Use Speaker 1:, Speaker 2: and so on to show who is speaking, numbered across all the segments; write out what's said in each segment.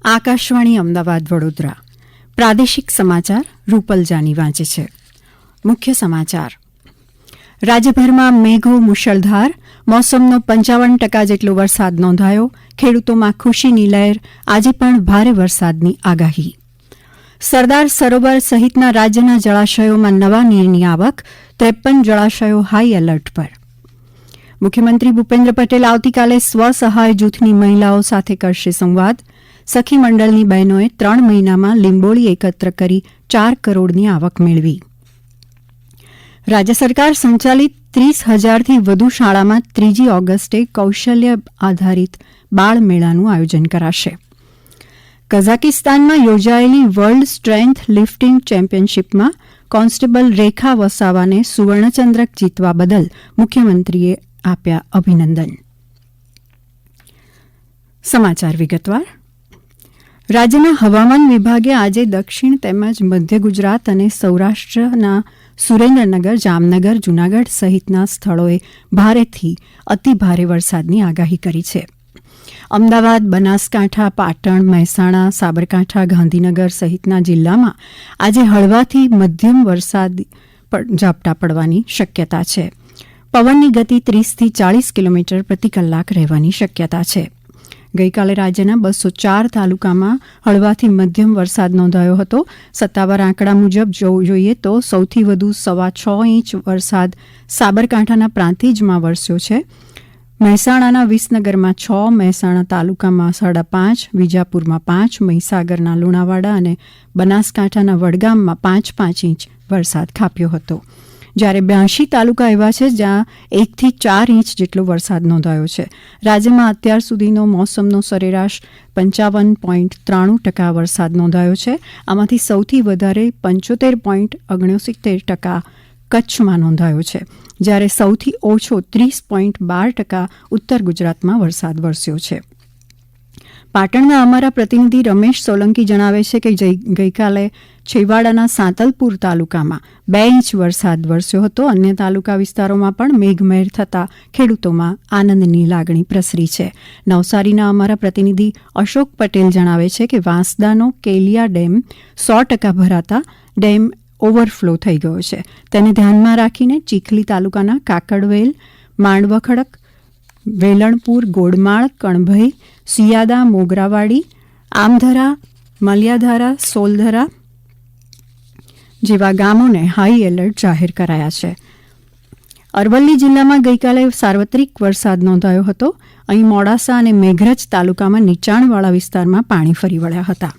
Speaker 1: આકાશવાણી અમદાવાદ વડોદરા પ્રાદેશિક સમાચાર રૂપલ જાની વાંચે છે. મુખ્ય સમાચાર. રાજ્યભરમાં મેઘો મુશળધાર, મોસમનો 55% જેટલો વરસાદ નોંધાયો. ખેડૂતોમાં ખુશીની લહેર, આજે પણ ભારે વરસાદની આગાહી. સરદાર સરોવર સહિતના રાજ્યના જળાશયોમાં નવા નીરની આવક, 53 જળાશયો હાઈ એલર્ટ પર. મુખ્યમંત્રી ભૂપેન્દ્ર પટેલ આવતીકાલે સ્વસહાય જૂથની મહિલાઓ સાથે કરશે સંવાદ. સખી મંડળની બહેનોએ 3 મહિનામાં લીંબોળી એકત્ર કરી 4 કરોડની આવક મેળવી. રાજ્ય સરકાર સંચાલિત 30,000થી વધુ શાળામાં 3 ઓગસ્ટે કૌશલ્ય આધારિત બાળ મેળાનું આયોજન કરાશે. કઝાકિસ્તાનમાં યોજાયેલી વર્લ્ડ સ્ટ્રેન્થ લિફ્ટિંગ ચેમ્પિયનશીપમાં કોન્સ્ટેબલ રેખા વસાવાને સુવર્ણચંદ્રક જીતવા બદલ મુખ્યમંત્રીએ આપ્યા અભિનંદન. સમાચાર વિગતવાર. રાજ્યના હવામાન વિભાગે આજે દક્ષિણ તેમજ મધ્ય ગુજરાત અને સૌરાષ્ટ્રના સુરેન્દ્રનગર, જામનગર, જૂનાગઢ સહિતના સ્થળોએ ભારેથી અતિભારે વરસાદની આગાહી કરી છે. અમદાવાદ, બનાસકાંઠા, પાટણ, મહેસાણા, સાબરકાંઠા, ગાંધીનગર સહિતના જિલ્લામાં આજે હળવાથી મધ્યમ વરસાદ ઝાપટા પડવાની શક્યતા છે. પવનની ગતિ 30થી 40 કિલોમીટર પ્રતિ કલાક રહેવાની શક્યતા છે. ગઈકાલે રાજ્યના 204 તાલુકામાં હળવાથી મધ્યમ વરસાદ નોંધાયો હતો. સત્તાવાર આંકડા મુજબ જોઈએ તો સૌથી વધુ 6.25 ઇંચ વરસાદ સાબરકાંઠાના પ્રાંતિજમાં વરસ્યો છે. મહેસાણાના વિસનગરમાં 6, મહેસાણા તાલુકામાં 5.5, વિજાપુરમાં 5, મહીસાગરના લુણાવાડા અને બનાસકાંઠાના વડગામમાં 5.5 ઇંચ વરસાદ ખાબક્યો હતો. જ્યારે 82 તાલુકા એવા છે જ્યાં 1 થી 4 ઇંચ જેટલો વરસાદ નોંધાયો છે. રાજ્યમાં અત્યાર સુધીનો મોસમનો સરેરાશ 55.93% વરસાદ નોંધાયો છે. આમાંથી સૌથી વધારે 75.69% કચ્છમાં નોંધાયો છે, જ્યારે સૌથી ઓછો 30.12% ઉત્તર ગુજરાતમાં વરસાદ વરસ્યો છે. પાટણના અમારા પ્રતિનિધિ રમેશ સોલંકી જણાવે છે કે ગઈકાલે છેવાડાના સાંતલપુર તાલુકામાં 2 ઇંચ વરસાદ વરસ્યો હતો. અન્ય તાલુકા વિસ્તારોમાં પણ મેઘમહેર થતાં ખેડૂતોમાં આનંદની લાગણી પ્રસરી છે. નવસારીના અમારા પ્રતિનિધિ અશોક પટેલ જણાવે છે કે વાંસદાનો કેલિયા ડેમ 100% ભરાતા ડેમ ઓવરફ્લો થઈ ગયો છે. તેને ધ્યાનમાં રાખીને ચીખલી તાલુકાના કાકડવેલ, માંડવખડક, વેલણપુર, ગોડમાળ, કણભઈ, સિયાદા, મોગરાવાડી, આમધરા, મલિયાધારા, સોલધરા જેવા ગામોને હાઈ એલર્ટ જાહેર કરાયા છે. અરવલ્લી જિલ્લામાં ગઈકાલે સાર્વત્રિક વરસાદ નોંધાયો હતો. અહીં મોડાસા અને મેઘરજ તાલુકામાં નીચાણવાળા વિસ્તારમાં પાણી ફરી વળ્યા હતા.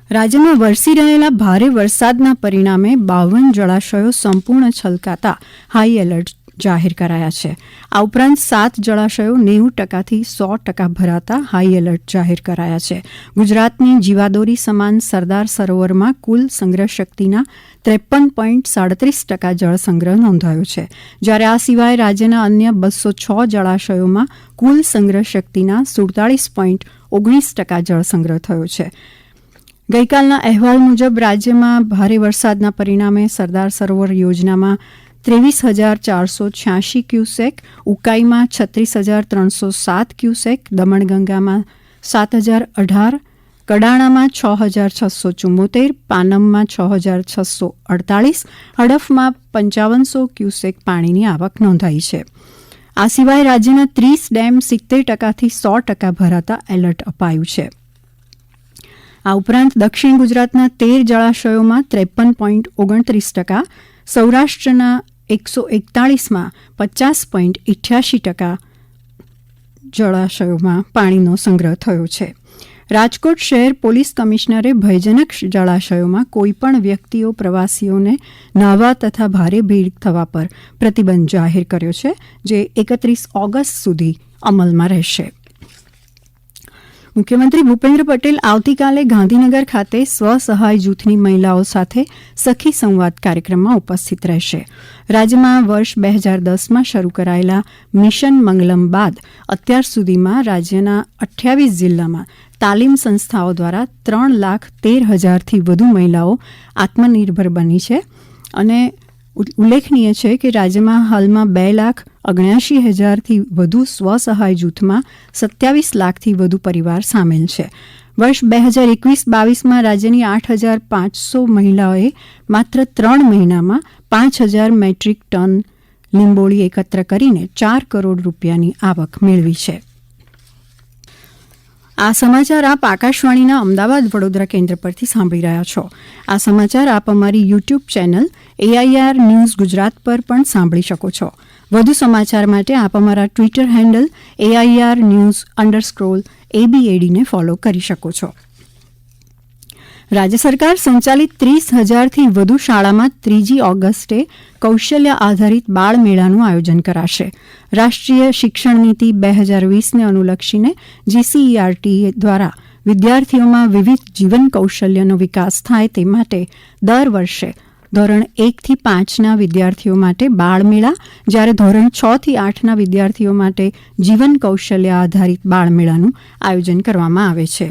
Speaker 1: રાજ્યમાં વરસી રહેલા ભારે વરસાદના પરિણામે 52 જળાશયો સંપૂર્ણ છલકાતા હાઈ એલર્ટ જાહેર કરાયા છે. આ ઉપરાંત 7 જળાશયો 90%થી 100% ભરાતા હાઈ એલર્ટ જાહેર કરાયા છે. ગુજરાતની જીવાદોરી સમાન સરદાર સરોવરમાં કુલ સંગ્રહ શક્તિના 53.37% જળ સંગ્રહ નોંધાયો છે, જ્યારે આ સિવાય રાજ્યના અન્ય 206 જળાશયોમાં કુલ સંગ્રહ શક્તિના 47.19% જળ સંગ્રહ થયો છે. ગઈકાલના અહેવાલ મુજબ રાજ્યમાં ભારે વરસાદના પરિણામે સરદાર સરોવર યોજનામાં 23,486 ક્યુસેક, ઉકાઈમાં 36,307 ક્યુસેક, દમણગંગામાં 7,018, કડાણામાં 6,674, પાનમમાં 6,648, હડફમાં 5500 ક્યુસેક પાણીની આવક નોંધાઈ છે. આ સિવાય રાજ્યના 30 ડેમ 70%થી 100% ભરાતા એલર્ટ અપાયું છે. આ ઉપરાંત દક્ષિણ ગુજરાતના 13 જળાશયોમાં 53.29%, સૌરાષ્ટ્રના 141માં 50.88% જળાશયોમાં પાણીનો સંગ્રહ થયો છે. રાજકોટ શહેર પોલીસ કમિશનરે ભયજનક જળાશયોમાં કોઈપણ વ્યક્તિઓ, પ્રવાસીઓને નહાવા તથા ભારે ભીડ થવા પર પ્રતિબંધ જાહેર કર્યો છે, જે 31 ઓગસ્ટ સુધી અમલમાં રહેશે. મુખ્યમંત્રી ભૂપેન્દ્ર પટેલ આવતીકાલે ગાંધીનગર ખાતે સ્વસહાય જૂથની મહિલાઓ સાથે સખી સંવાદ કાર્યક્રમમાં ઉપસ્થિત રહેશે. રાજ્યમાં વર્ષ 2010માં શરૂ કરાયેલા મિશન મંગલમ બાદ અત્યાર સુધીમાં રાજ્યના 28 જિલ્લામાં તાલીમ સંસ્થાઓ દ્વારા 3,13,000થી વધુ મહિલાઓ આત્મનિર્ભર બની છે. અને ઉલ્લેખનીય છે કે રાજ્યમાં હાલમાં 2,79,000થી વધુ સ્વસહાય જૂથમાં 27 લાખથી વધુ પરિવાર સામેલ છે. વર્ષ 2021-22માં રાજ્યની 8,500 મહિલાઓએ માત્ર 3 મહિનામાં 5,000 મેટ્રિક ટન લીંબોળી એકત્ર કરીને 4 કરોડ રૂપિયાની આવક મેળવી છે. આ સમાચાર આપ આકાશવાણીના અમદાવાદ વડોદરા કેન્દ્ર પરથી સાંભળી રહ્યા છો. આ સમાચાર આપ અમારી YouTube channel AIR news Gujarat પર પણ સાંભળી શકો છો. વધુ સમાચાર માટે આપ અમારા ટ્વિટર હેન્ડલ AIR_news_ABAD ને ફોલો કરી શકો છો. રાજ્ય સરકાર સંચાલિત 30,000થી વધુ શાળામાં 3 ઓગસ્ટે કૌશલ્ય આધારિત બાળ મેળાનું આયોજન કરાશે. રાષ્ટ્રીય શિક્ષણ નીતિ 2020ને અનુલક્ષીને GCERT દ્વારા વિદ્યાર્થીઓમાં વિવિધ જીવન કૌશલ્યનો વિકાસ થાય તે માટે દર વર્ષે ધોરણ 1થી 5ના વિદ્યાર્થીઓ માટે બાળમેળા, જ્યારે ધોરણ 6થી 8ના વિદ્યાર્થીઓ માટે જીવન કૌશલ્ય આધારિત બાળમેળાનું આયોજન કરવામાં આવે છે.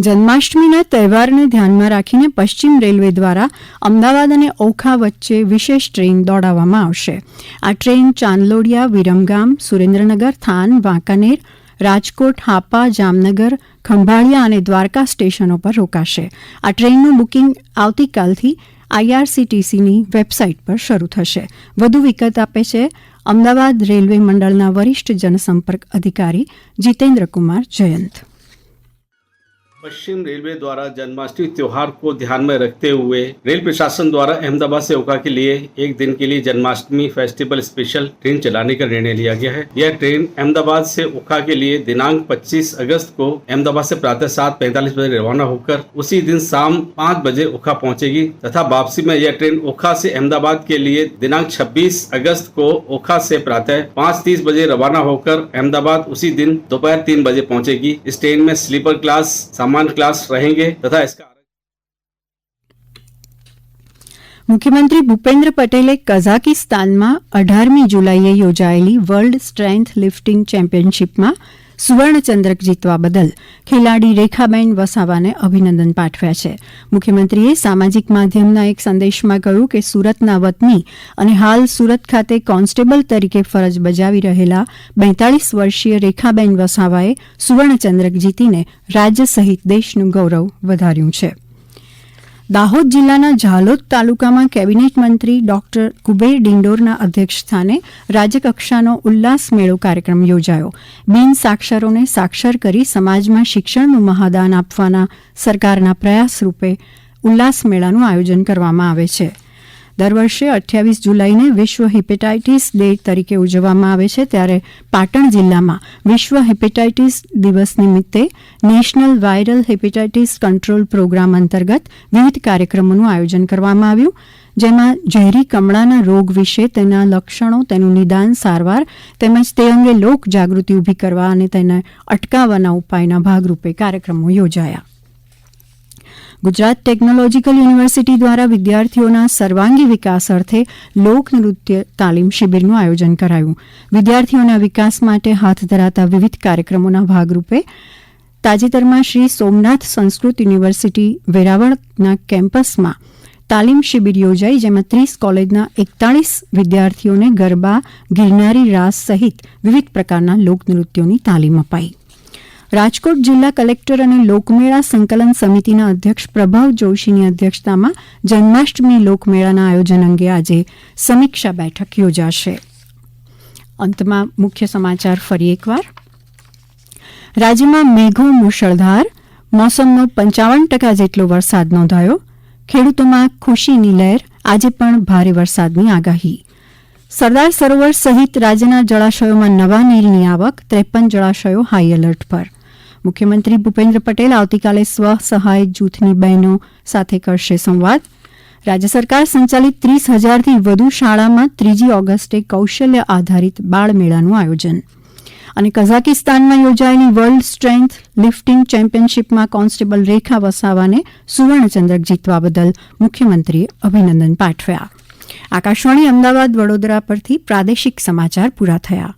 Speaker 1: જન્માષ્ટમીના તહેવારને ધ્યાનમાં રાખીને પશ્ચિમ રેલવે દ્વારા અમદાવાદ અને ઓખા વચ્ચે વિશેષ ટ્રેન દોડાવવામાં આવશે. આ ટ્રેન ચાંદલોડિયા, વિરમગામ, સુરેન્દ્રનગર, થાન, વાંકાનેર, રાજકોટ, હાપા, જામનગર, ખંભાળિયા અને દ્વારકા સ્ટેશનો પર રોકાશે. આ ટ્રેનનું બુકિંગ આવતીકાલથી IRCTCની વેબસાઇટ પર શરૂ થશે. વધુ વિગત આપે છે અમદાવાદ રેલવે મંડળના વરિષ્ઠ જનસંપર્ક અધિકારી जितेंद्र कुमार जयंत.
Speaker 2: पश्चिम रेलवे द्वारा जन्माष्टमी त्योहार को ध्यान में रखते हुए रेल प्रशासन द्वारा अहमदाबाद से ओखा के लिए एक दिन के लिए जन्माष्टमी फेस्टिवल स्पेशल ट्रेन चलाने का निर्णय लिया गया है. यह ट्रेन अहमदाबाद से ओखा के लिए दिनांक 25 अगस्त को अहमदाबाद से प्रातः 7:45 बजे रवाना होकर उसी दिन शाम 5 बजे ओखा पहुंचेगी तथा वापसी में यह ट्रेन ओखा से अहमदाबाद के लिए दिनांक 26 अगस्त को ओखा से प्रातः 5:30 बजे रवाना होकर अहमदाबाद उसी दिन दोपहर 3 बजे पहुंचेगी. इस ट्रेन में स्लीपर क्लास, सामान्य क्लास रहेंगे तथा इसका
Speaker 1: મુખ્યમંત્રી ભૂપેન્દ્ર પટેલે કઝાકિસ્તાનમાં 18મી જુલાઈએ યોજાયેલી વર્લ્ડ સ્ટ્રેન્થ લિફ્ટિંગ ચેમ્પિયનશીપમાં સુવર્ણચંદ્રક જીતવા બદલ ખેલાડી રેખાબેન વસાવાને અભિનંદન પાઠવ્યા છે. મુખ્યમંત્રીએ સામાજિક માધ્યમના એક સંદેશમાં કહ્યું કે સુરતના વતની અને હાલ સુરત ખાતે કોન્સ્ટેબલ તરીકે ફરજ બજાવી રહેલા 42 વર્ષીય રેખાબેન વસાવાએ સુવર્ણચંદ્રક જીતીને રાજ્ય સહિત દેશનું ગૌરવ વધાર્યું છે. દાહોદ જિલ્લાના ઝાલોદ તાલુકામાં કેબિનેટ મંત્રી ડોક્ટર કુબેર ડિંડોરના અધ્યક્ષસ્થાને રાજ્યકક્ષાનો ઉલ્લાસ મેળો કાર્યક્રમ યોજાયો. બિન સાક્ષરોને સાક્ષર કરી સમાજમાં શિક્ષણનું મહાદાન આપવાના સરકારના પ્રયાસ રૂપે ઉલ્લાસ મેળાનું આયોજન કરવામાં આવે છે. દર વર્ષે 28 જુલાઈને વિશ્વ હેપેટાઇટિસ ડે તરીકે ઉજવવામાં આવે છે, ત્યારે પાટણ જિલ્લામાં વિશ્વ હેપેટાઇટિસ દિવસ નિમિત્તે national viral hepatitis control programme અંતર્ગત વિવિધ કાર્યક્રમોનું આયોજન કરવામાં આવ્યું, જેમાં ઝેરી કમળાના રોગ વિશે, તેના લક્ષણો, તેનું નિદાન, સારવાર તેમજ તે અંગે લોક જાગૃતિ ઊભી કરવા અને તેને અટકાવવાના ઉપાયના ભાગરૂપે કાર્યક્રમો યોજાયા. ગુજરાત ટેકનોલોજીકલ યુનિવર્સિટી દ્વારા વિદ્યાર્થીઓના સર્વાંગી વિકાસ અર્થે લોકનૃત્ય તાલીમ શિબિરનું આયોજન કરાયું. વિદ્યાર્થીઓના વિકાસ માટે હાથ ધરાતા વિવિધ કાર્યક્રમોના ભાગરૂપે તાજેતરમાં શ્રી સોમનાથ સંસ્કૃત યુનિવર્સિટી વેરાવળના કેમ્પસમાં તાલીમ શિબિર યોજાઈ, જેમાં 30 કોલેજના 41 વિદ્યાર્થીઓને ગરબા, ગિરનારી રાસ સહિત વિવિધ પ્રકારના લોકનૃત્યોની તાલીમ અપાઈ. રાજકોટ જિલ્લા કલેક્ટર અને લોકમેળા સંકલન સમિતિના અધ્યક્ષ પ્રભાવ જોશીની અધ્યક્ષતામાં જન્માષ્ટમી લોકમેળાના આયોજન અંગે આજે સમીક્ષા બેઠક યોજાશે. અંતમાં મુખ્ય સમાચાર ફરી એકવાર. રાજ્યમાં મેઘો મુશળધાર, મોસમનો 55% જેટલો વરસાદ નોંધાયો. ખેડૂતોમાં ખુશીની લહેર, આજે પણ ભારે વરસાદની આગાહી. સરદાર સરોવર સહિત રાજ્યના જળાશયોમાં નવા નીરની આવક, 53 જળાશયો હાઈ એલર્ટ પર. મુખ્યમંત્રી ભૂપેન્દ્ર પટેલ આવતીકાલે સ્વસહાય જૂથની બહેનો સાથે કરશે સંવાદ. રાજ્ય સરકાર સંચાલિત 30,000થી વધુ શાળામાં 3 ઓગસ્ટે કૌશલ્ય આધારિત બાળમેળાનું આયોજન. અને કઝાકિસ્તાનમાં યોજાયેલી વર્લ્ડ સ્ટ્રેન્થ લિફ્ટિંગ ચેમ્પિયનશીપમાં કોન્સ્ટેબલ રેખા વસાવાને સુવર્ણચંદ્રક જીતવા બદલ મુખ્યમંત્રીએ અભિનંદન પાઠવ્યા. આકાશવાણી અમદાવાદ વડોદરા પરથી પ્રાદેશિક સમાચાર પૂરા થયા.